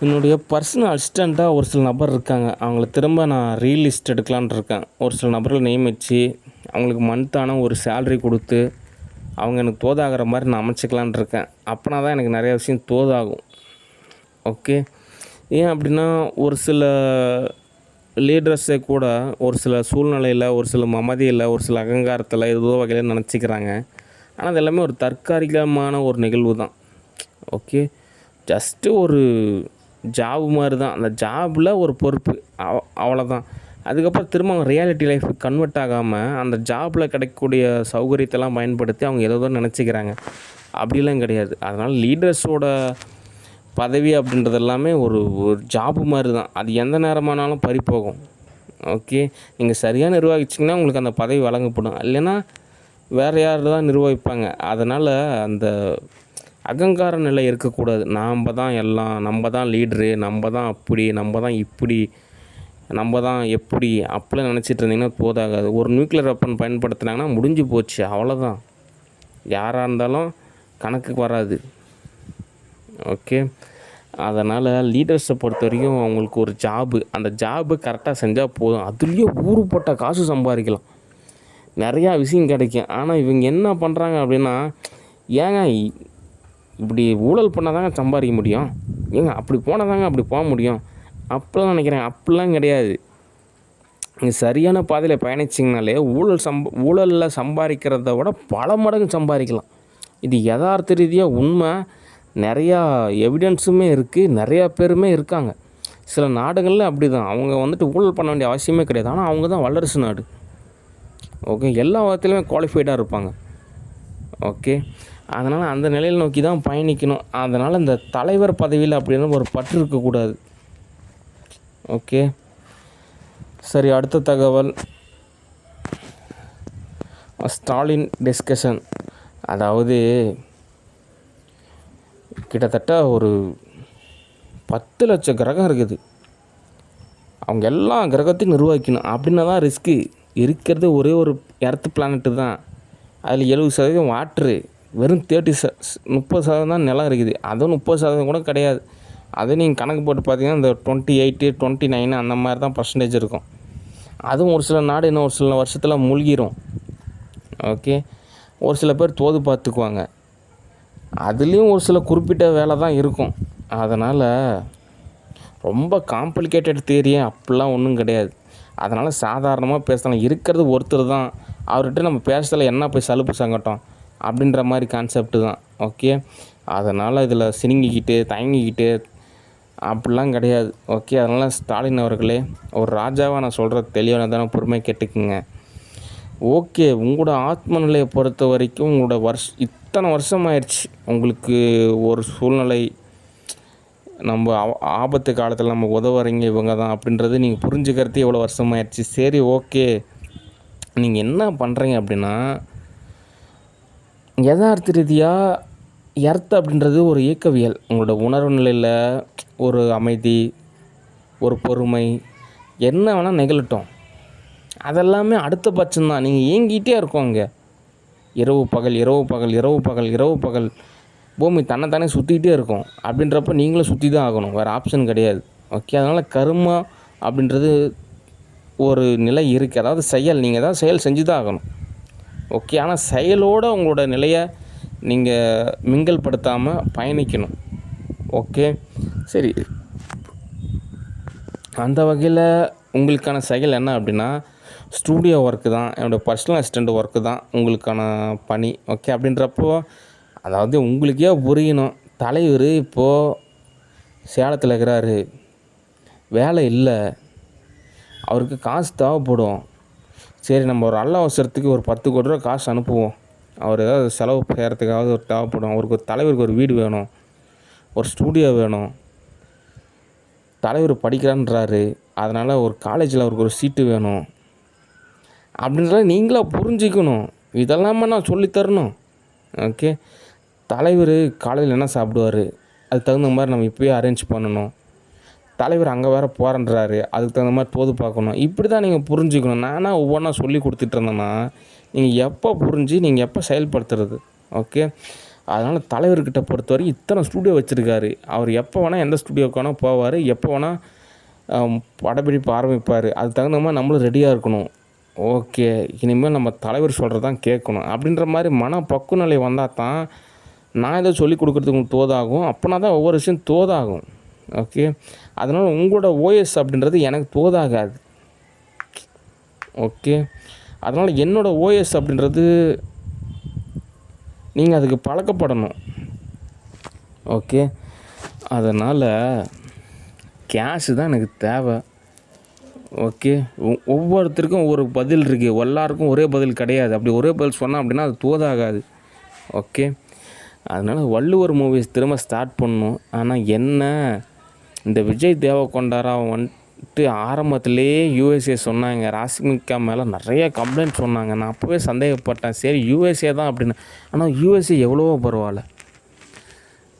என்னுடைய பர்சனல் அசிஸ்டண்ட்டாக ஒரு சில நபர் இருக்காங்க. அவங்கள திரும்ப நான் ரீலிஸ்ட் எடுக்கலான்னு இருக்கேன். ஒரு சில நபர்கள் நியமித்து அவங்களுக்கு மந்த்தான ஒரு சேலரி கொடுத்து அவங்க எனக்கு தோதாகிற மாதிரி நான் அமைச்சிக்கலான்னு இருக்கேன். அப்போனா தான் எனக்கு நிறையா விஷயம் தோதாகும். ஓகே. ஏன் அப்படின்னா ஒரு சில லீடர்ஸே கூட ஒரு சில சூழ்நிலையில், ஒரு சில மமதியில், ஒரு சில அகங்காரத்தில் ஏதோ வகையில் நினச்சிக்கிறாங்க. ஆனால் அது எல்லாமே ஒரு தற்காலிகமான ஒரு நிகழ்வு தான். ஓகே. ஜஸ்ட்டு ஒரு ஜாப் மாதிரி தான். அந்த ஜாபில் ஒரு பொறுப்பு அவ்வளோதான். அதுக்கப்புறம் திரும்ப அவங்க ரியாலிட்டி லைஃப்க்கு கன்வெர்ட் ஆகாமல் அந்த ஜாபில் கிடைக்கக்கூடிய சௌகரியத்தெல்லாம் பயன்படுத்தி அவங்க ஏதோ நினச்சிக்கிறாங்க. அப்படிலாம் கிடையாது. அதனால் லீடர்ஸோட பதவி அப்படின்றது எல்லாமே ஒரு ஒரு ஜாப்பு மாதிரி தான். அது எந்த நேரமானாலும் பறிபோகும். ஓகே. நீங்கள் சரியாக நிர்வகிச்சிங்கன்னா உங்களுக்கு அந்த பதவி வழங்கப்படும். இல்லைன்னா வேறு யார் தான் நிர்வகிப்பாங்க. அதனால் அந்த அகங்கார நிலை இருக்கக்கூடாது. நாம் தான் எல்லாம், நம்ம தான் லீட்ரு, நம்ம தான் அப்படி, நம்ம தான் இப்படி, நம்ம தான் எப்படி அப்படிலாம் நினச்சிட்டு இருந்தீங்கன்னா போதாகாது. ஒரு நியூக்ளியர் வெப்பன் பயன்படுத்துனாங்கன்னா முடிஞ்சு போச்சு, அவ்வளோதான். யாராக இருந்தாலும் கணக்குக்கு வராது. ஓகே. அதனால் லீடர்ஸை பொறுத்த வரைக்கும் அவங்களுக்கு ஒரு ஜாபு, அந்த ஜாபு கரெக்டாக செஞ்சால் போதும். அதுலேயே ஊருப்பட்ட காசு சம்பாதிக்கலாம், நிறையா விஷயம் கிடைக்கும். ஆனால் இவங்க என்ன பண்ணுறாங்க அப்படின்னா, ஏங்க இப்படி ஊழல் பண்ணால் தாங்க சம்பாதிக்க முடியும், ஏங்க அப்படி போனால் தாங்க அப்படி போக முடியும் அப்படிலாம் நினைக்கிறேன். அப்படிலாம் கிடையாது. நீங்கள் சரியான பாதையில் பயணிச்சிங்கனாலே ஊழலில் சம்பாதிக்கிறத விட பல மடங்கு சம்பாதிக்கலாம். இது யதார்த்த ரீதியாக உண்மை. நிறையா எவிடன்ஸுமே இருக்குது, நிறையா பேருமே இருக்காங்க. சில நாடுகளில் அப்படி தான். அவங்க வந்துட்டு ஊழல் பண்ண வேண்டிய அவசியமே கிடையாது. ஆனால் அவங்க தான் வல்லரசு நாடு. ஓகே. எல்லா விதத்துலையுமே குவாலிஃபைடாக இருப்பாங்க. ஓகே. அதனால் அந்த நிலையில் நோக்கி தான் பயணிக்கணும். அதனால் இந்த தலைவர் பதவியில் அப்படின்னு ஒரு பற்று இருக்கக்கூடாது. ஓகே. சரி, அடுத்த தகவல் ஸ்டாலின் டிஸ்கஷன். அதாவது கிட்டத்தட்ட ஒரு 10 லட்சம் கிரகம் இருக்குது. அவங்க எல்லா கிரகத்தையும் நிர்வகிக்கணும் அப்படின்னா தான் ரிஸ்க்கு. இருக்கிறது ஒரே ஒரு எர்த் பிளானெட்டு தான். அதில் 70% வாட்ரு, வெறும் 30% தான் நிலம் இருக்குது. அதுவும் 30% கூட கிடையாது. அதை நீங்கள் கணக்கு போட்டு பார்த்தீங்கன்னா இந்த 28, 29 அந்த மாதிரி தான் பர்சன்டேஜ் இருக்கும். அதுவும் ஒரு சில நாடு இன்னும் ஒரு சில வருஷத்தில் மூழ்கிடும். ஓகே. ஒரு சில பேர் தோது பார்த்துக்குவாங்க. அதுலேயும் ஒரு சில குறிப்பிட்ட வேலை தான் இருக்கும். அதனால் ரொம்ப காம்ப்ளிகேட்டட் தியரியே அப்படிலாம் ஒன்றும் கிடையாது. அதனால் சாதாரணமாக பேசலாம். இருக்கிறது ஒருத்தர் தான், அவர்கிட்ட நம்ம பேசுறதுல என்ன போய் சலுப்பு சங்கட்டம் அப்படின்ற மாதிரி கான்செப்ட்டு தான். ஓகே. அதனால் இதில் சினிங்கிக்கிட்டு தயங்கிக்கிட்டு அப்படிலாம் கிடையாது. ஓகே. அதனால் ஸ்டாலின் அவர்களே, ஒரு ராஜாவாக நான் சொல்கிறது தெளிவான தானே, பொறுமையாக கேட்டுக்குங்க. ஓகே. உங்களோட ஆத்ம நிலையை பொறுத்த வரைக்கும் உங்களோட இத்தனை வருஷம் ஆயிடுச்சு. உங்களுக்கு ஒரு சூழ்நிலை, நம்ம ஆபத்து காலத்தில் நம்ம உதவுறீங்க இவங்க தான் அப்படின்றது நீங்கள் புரிஞ்சுக்கிறதே எவ்வளோ வருஷமாயிடுச்சு. சரி, ஓகே. நீங்கள் என்ன பண்ணுறீங்க அப்படின்னா, யதார்த்த ரீதியாக எர்த் அப்படின்றது ஒரு இயக்கவியல். உங்களோட உணர்வு நிலையில் ஒரு அமைதி, ஒரு பொறுமை, என்ன வேணால் நிகழட்டும், அதெல்லாமே அடுத்த பட்சம்தான். நீங்கள் இயங்கிட்டே இருக்கோங்க. இரவு பகல், இரவு பகல், இரவு பகல், இரவு பகல். பூமி தன்னைத்தானே சுற்றிக்கிட்டே இருக்கும். அப்படின்றப்ப நீங்களும் சுற்றி தான் ஆகணும், வேறு ஆப்ஷன் கிடையாது. ஓகே. அதனால் கர்மா அப்படின்றது ஒரு நிலை இருக்குது. அதாவது செயல், நீங்கள் ஏதாவது செயல் செஞ்சு தான் ஆகணும். ஓகே. ஆனால் செயலோடு உங்களோட நிலையை நீங்கள் மிங்கல் படுத்தாமல் பயணிக்கணும். ஓகே. சரி, அந்த வகையில் உங்களுக்கான செயல் என்ன அப்படின்னா, ஸ்டூடியோ ஒர்க்கு தான், என்னோடய பர்சனல் அசிஸ்டண்ட் ஒர்க்கு தான் உங்களுக்கான பணி. ஓகே. அப்படின்றப்போ அதாவது உங்களுக்கே புரியணும். தலைவர் இப்போது சேலத்தில் இருக்கிறாரு, வேலை இல்லை, அவருக்கு காசு தேவைப்படும். சரி, நம்ம ஒரு நல்ல அவசரத்துக்கு ஒரு 10 கோடி ரூபா காசு அனுப்புவோம். அவர் ஏதாவது செலவு செய்கிறதுக்காவது ஒரு தேவைப்படும். அவருக்கு ஒரு தலைவருக்கு ஒரு வீடு வேணும், ஒரு ஸ்டூடியோ வேணும். தலைவர் படிக்கிறான்றாரு, அதனால் ஒரு காலேஜில் அவருக்கு ஒரு சீட்டு வேணும் அப்படின்றத நீங்களாக புரிஞ்சிக்கணும். இதெல்லாமே நான் சொல்லித்தரணும். ஓகே. தலைவர் காலையில் என்ன சாப்பிடுவார், அதுக்கு தகுந்த மாதிரி நம்ம இப்போயே அரேஞ்ச் பண்ணணும். தலைவர் அங்கே வேறு போகிறன்றாரு, அதுக்கு தகுந்த மாதிரி தோது பார்க்கணும். இப்படி தான் நீங்கள் புரிஞ்சுக்கணும். நானாக ஒவ்வொன்றா சொல்லி கொடுத்துட்டு இருந்தேன்னா நீங்கள் எப்போ புரிஞ்சு நீங்கள் எப்போ செயல்படுத்துறது? ஓகே. அதனால் தலைவர்கிட்ட பொறுத்தவரைக்கும் இத்தனை ஸ்டூடியோ வச்சுருக்காரு. அவர் எப்போ வேணால் எந்த ஸ்டூடியோவுக்கு வேணால் போவார், எப்போ வேணால் படப்பிடிப்பு ஆரம்பிப்பார். அதுக்கு தகுந்த மாதிரி நம்மளும் ரெடியாக இருக்கணும். ஓகே, இனிமேல் நம்ம தலைவர் சொல்கிறது தான் கேட்கணும் அப்படின்ற மாதிரி பக்குவ நிலை வந்தால் தான் நான் ஏதோ சொல்லிக் கொடுக்குறதுக்கு உங்களுக்கு தோதாகும். அப்போனா தான் ஒவ்வொரு விஷயம் தோதாகும். ஓகே, அதனால் உங்களோட ஓஎஸ் அப்படின்றது எனக்கு தோதாகாது. ஓகே, அதனால் என்னோடய ஓஎஸ் அப்படின்றது நீங்கள் அதுக்கு பழக்கப்படணும். ஓகே, அதனால் கேஷு தான் எனக்கு தேவை. ஓகே, ஒவ்வொருத்தருக்கும் ஒவ்வொரு பதில் இருக்குது, எல்லாருக்கும் ஒரே பதில் கிடையாது. அப்படி ஒரே பதில் சொன்னால் அப்படின்னா அது தோதாகாது. ஓகே, அதனால் வள்ளுவர் மூவிஸ் திரும்ப ஸ்டார்ட் பண்ணணும். ஆனால் என்ன, இந்த விஜய் தேவரகொண்டா வந்துட்டு ஆரம்பத்துலேயே யூஎஸ்ஏ சொன்னாங்க, ராஷ்மிகா மேலே நிறைய கம்ப்ளைண்ட் சொன்னாங்க. நான் அப்போவே சந்தேகப்பட்டேன், சரி யூஎஸ்ஏ தான் அப்படின்னு. ஆனால் யூஎஸ்ஏ எவ்வளவோ பரவாயில்ல.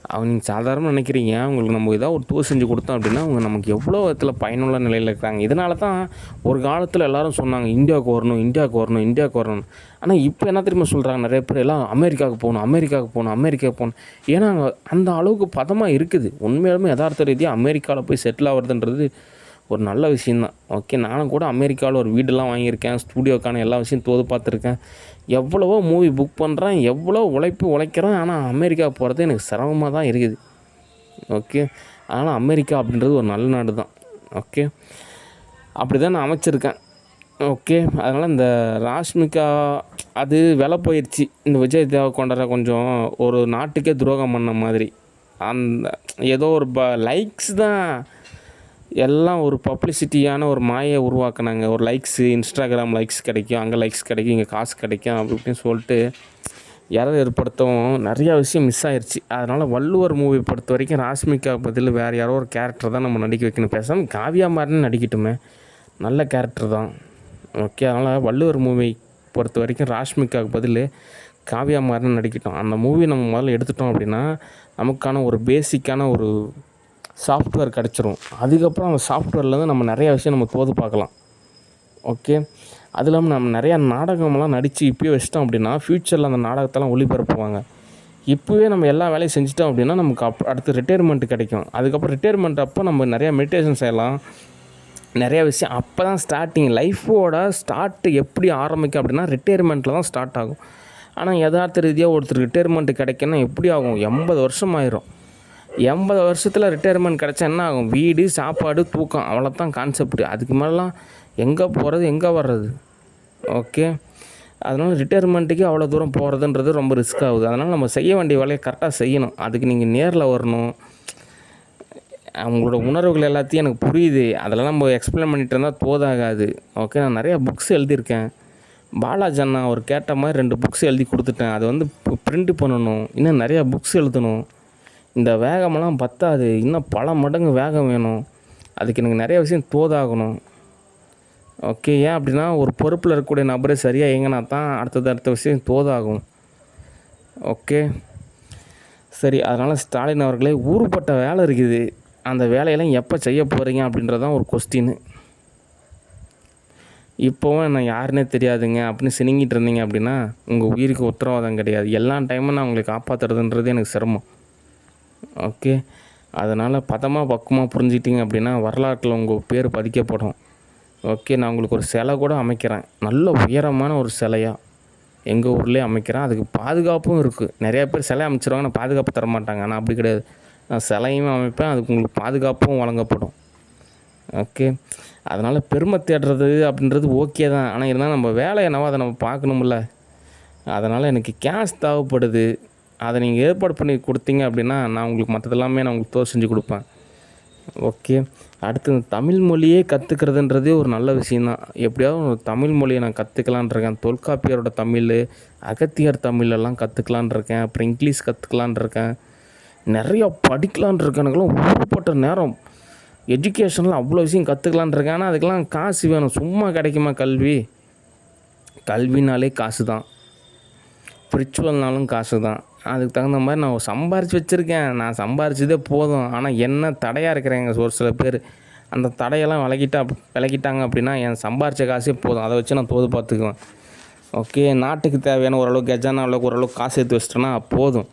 அவங்க நீங்கள் சாதாரணமாக நினைக்கிறீங்க, அவங்களுக்கு நம்ம ஏதாவது ஒரு தூள் செஞ்சு கொடுத்தோம் அப்படின்னா அவங்க நமக்கு எவ்வளோ விதத்தில் பயனுள்ள நிலையில் இருக்காங்க. இதனால தான் ஒரு காலத்தில் எல்லோரும் சொன்னாங்க இந்தியாவுக்கு வரணும், இந்தியாவுக்கு வரணும், இந்தியாவுக்கு வரணும். ஆனால் இப்போ என்ன தெரியுமா சொல்கிறாங்க, நிறைய பேர் எல்லாம் அமெரிக்காவுக்கு போகணும், அமெரிக்காவுக்கு போகணும், அமெரிக்காவுக்கு போகணும். ஏன்னா அந்த அளவுக்கு பதமாக இருக்குது. உண்மையாலுமே யதார்த்த ரீதியாக அமெரிக்காவில் போய் செட்டில் ஆகிறதுன்றது ஒரு நல்ல விஷயந்தான். ஓகே, நானும் கூட அமெரிக்காவில் ஒரு வீடெல்லாம் வாங்கியிருக்கேன், ஸ்டூடியோக்கான எல்லா விஷயம் தோது பார்த்துருக்கேன். எவ்வளவோ மூவி புக் பண்ணுறேன், எவ்வளோ உழைக்கிறேன். ஆனால் அமெரிக்கா போகிறது எனக்கு சிரமமாக தான் இருக்குது. ஓகே, அதனால் அமெரிக்கா அப்படின்றது ஒரு நல்ல நாடு தான். ஓகே, அப்படி தான் நான் அமைச்சிருக்கேன். ஓகே, அதனால் இந்த ராஷ்மிகா அது விலை போயிடுச்சு. இந்த விஜய் தேவரகொண்டா கொஞ்சம் ஒரு நாட்டுக்கே துரோகம் பண்ண மாதிரி. அந்த ஏதோ ஒரு லைக்ஸ் தான் எல்லாம் ஒரு பப்ளிசிட்டியான ஒரு மாயை உருவாக்குனாங்க. ஒரு லைக்ஸு, இன்ஸ்டாகிராம் லைக்ஸ் கிடைக்கும், அங்கே லைக்ஸ் கிடைக்கும், இங்கே காசு கிடைக்கும் அப்படி இப்படின்னு சொல்லிட்டு எரர் ஏற்படுத்தவும் நிறையா விஷயம் மிஸ் ஆயிடுச்சு. அதனால் வள்ளுவர் மூவி பொறுத்த வரைக்கும் ராஷ்மிகா பதில் வேறு யாரோ ஒரு கேரக்டர் தான் நம்ம நடிக்க வைக்கணும். பேசாமல் காவியா மாதிரின்னு நடிக்கட்டுமே, நல்ல கேரக்டர் தான். ஓகே, அதனால் வள்ளுவர் மூவி பொறுத்த வரைக்கும் ராஷ்மிகாவுக்கு பதில் காவியா மாதிரின்னு நடிக்கட்டும். அந்த மூவி நம்ம முதல்ல எடுத்துட்டோம் அப்படின்னா நமக்கான ஒரு பேசிக்கான ஒரு சாஃப்ட்வேர் கிடச்சிரும். அதுக்கப்புறம் அந்த சாஃப்ட்வேர்லேருந்து நம்ம நிறையா விஷயம் நம்ம தோது பார்க்கலாம். ஓகே, அது இல்லாமல் நம்ம நிறையா நாடகமெல்லாம் நடித்து இப்போயே வச்சிட்டோம் அப்படின்னா ஃப்யூச்சரில் அந்த நாடகத்தெல்லாம் ஒளிபரப்புவாங்க. இப்போவே நம்ம எல்லா வேலையும் செஞ்சிட்டோம் அப்படின்னா நமக்கு அடுத்து ரிட்டையர்மெண்ட்டு கிடைக்கும். அதுக்கப்புறம் ரிட்டையர்மெண்ட் அப்போ நம்ம நிறையா மெடிடேஷன் செய்யலாம், நிறையா விஷயம். அப்போ தான் ஸ்டார்டிங் லைஃபோட ஸ்டார்ட்டு எப்படி ஆரம்பிக்கும் அப்படின்னா ரிட்டையர்மெண்ட்டில் தான் ஸ்டார்ட் ஆகும். ஆனால் யதார்த்த ரீதியாக ஒருத்தர் ரிட்டையர்மெண்ட்டு கிடைக்கணும்னா எப்படி ஆகும், 80 வருஷம் ஆயிரும். 80 வருஷத்தில் ரிட்டையர்மெண்ட் கிடச்சா என்ன ஆகும், வீடு, சாப்பாடு, தூக்கம், அவ்வளோதான் கான்செப்ட். அதுக்கு மேலாம் எங்கே போகிறது, எங்கே வர்றது. ஓகே, அதனால் ரிட்டையர்மெண்ட்டுக்கு அவ்வளோ தூரம் போகிறதுன்றது ரொம்ப ரிஸ்க் ஆகுது. அதனால் நம்ம செய்ய வேண்டிய வேலையை கரெக்டாக செய்யணும். அதுக்கு நீங்கள் நேரில் வரணும். அவங்களோட உணர்வுகள் எல்லாத்தையும் எனக்கு புரியுது, அதெல்லாம் நம்ம எக்ஸ்பிளைன் பண்ணிட்டு இருந்தால் போதாகாது. ஓகே, நான் நிறையா புக்ஸ் எழுதியிருக்கேன். பாலாஜி அண்ணா அவர் கேட்ட மாதிரி 2 புக்ஸ் எழுதி கொடுத்துட்டேன். அதை வந்து பிரிண்ட் பண்ணணும், இன்னும் நிறையா புக்ஸ் எழுதணும். இந்த வேகமெல்லாம் பத்தாது, இன்னும் பல மடங்கு வேகம் வேணும். அதுக்கு எனக்கு நிறைய விஷயம் தோதாகணும். ஓகே, ஏன் அப்படின்னா ஒரு பொறுப்பில் இருக்கக்கூடிய நபரை சரியாக இயங்கினா தான் அடுத்த விஷயம் தோதாகும். ஓகே, சரி. அதனால் ஸ்டாலின் அவர்களே, ஊருப்பட்ட வேலை இருக்குது, அந்த வேலையெல்லாம் எப்போ செய்ய போகிறீங்க அப்படின்றதான் ஒரு கொஸ்டின்னு. இப்போவும் என்ன யாருன்னே தெரியாதுங்க அப்படின்னு சினிங்கிட்டு இருந்தீங்க அப்படின்னா உங்கள் உயிருக்கு உத்தரவாதம் கிடையாது. எல்லா டைமும் நான் உங்களை காப்பாற்றுறதுன்றது எனக்கு சிரமம். ஓகே, அதனால் பக்குவமாக புரிஞ்சுக்கிட்டீங்க அப்படின்னா வரலாற்றில் உங்கள் பேர் பதிக்கப்படும். ஓகே, நான் உங்களுக்கு ஒரு சிலை கூட அமைக்கிறேன், நல்ல உயரமான ஒரு சிலையாக எங்கள் ஊர்லேயே அமைக்கிறேன். அதுக்கு பாதுகாப்பும் இருக்குது. நிறையா பேர் சிலை அமைச்சிருவாங்க, நான் பாதுகாப்பு தர மாட்டாங்க. ஆனால் அப்படி கிடையாது, நான் சிலையுமே அமைப்பேன், அதுக்கு உங்களுக்கு பாதுகாப்பும் வழங்கப்படும். ஓகே, அதனால் பெருமை தேடுறது அப்படின்றது ஓகே தான். ஆனால் இருந்தால் நம்ம வேலை என்னவோ அதை நம்ம பார்க்கணுமில்ல. அதனால் எனக்கு கேஷ் தேவைப்படுது, அதை நீங்கள் ஏற்பாடு பண்ணி கொடுத்தீங்க அப்படின்னா நான் உங்களுக்கு மற்றதெல்லாமே நான் உங்களுக்கு தோறு செஞ்சு கொடுப்பேன். ஓகே, அடுத்து தமிழ் மொழியே கற்றுக்கிறதுன்றதே ஒரு நல்ல விஷயந்தான். எப்படியாவது ஒரு தமிழ் மொழியை நான் கற்றுக்கலான் இருக்கேன். தொல்காப்பியரோட தமிழ், அகத்தியர் தமிழெல்லாம் கற்றுக்கலான் இருக்கேன். அப்புறம் இங்கிலீஷ் கற்றுக்கலான் இருக்கேன். நிறையா படிக்கலான் இருக்கேனுக்கெல்லாம் ஊருப்பட்ட நேரம். எஜுகேஷனில் அவ்வளோ விஷயம் கற்றுக்கலான் இருக்கேன். ஆனால் அதுக்கெல்லாம் காசு வேணும். சும்மா கிடைக்குமா கல்வி? கல்வினாலே காசு தான், ஸ்பிரிச்சுவல்னாலும் காசு தான். அதுக்கு தகுந்த மாதிரி நான் சம்பாரித்து வச்சுருக்கேன். நான் சம்பாரிச்சதே போதும். ஆனால் என்ன தடையாக இருக்கிறேங்க ஒரு சில பேர். அந்த தடையெல்லாம் விலகிட்டாங்க அப்படின்னா என் சம்பாரித்த காசே போதும். அதை வச்சு நான் தோது பார்த்துக்குவேன். ஓகே, நாட்டுக்கு தேவையான ஓரளவுக்கு கஜானா அளவுக்கு ஓரளவுக்கு காசு எடுத்து வச்சிட்டேன்னா போதும்.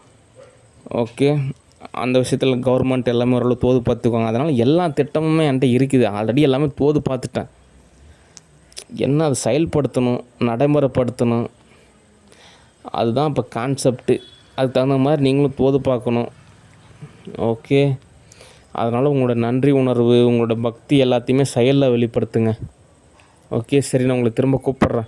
ஓகே. அந்த விஷயத்தில் கவர்மெண்ட் எல்லாமே ஓரளவு தோது பார்த்துக்குவாங்க. அதனால் எல்லா திட்டமுமே என்கிட்ட இருக்குது. ஆல்ரெடி எல்லாமே தோது பார்த்துட்டேன். என்ன அதை செயல்படுத்தணும், நடைமுறைப்படுத்தணும். அதுதான் இப்போ கான்செப்ட்டு. அதுக்கு தகுந்த மாதிரி நீங்களும் தோது பார்க்கணும். ஓகே. அதனால் உங்களோட நன்றி உணர்வு, உங்களோட பக்தி எல்லாத்தையுமே செயலில் வெளிப்படுத்துங்க. ஓகே, சரி, நான் உங்களை திரும்ப கூப்பிட்றேன்.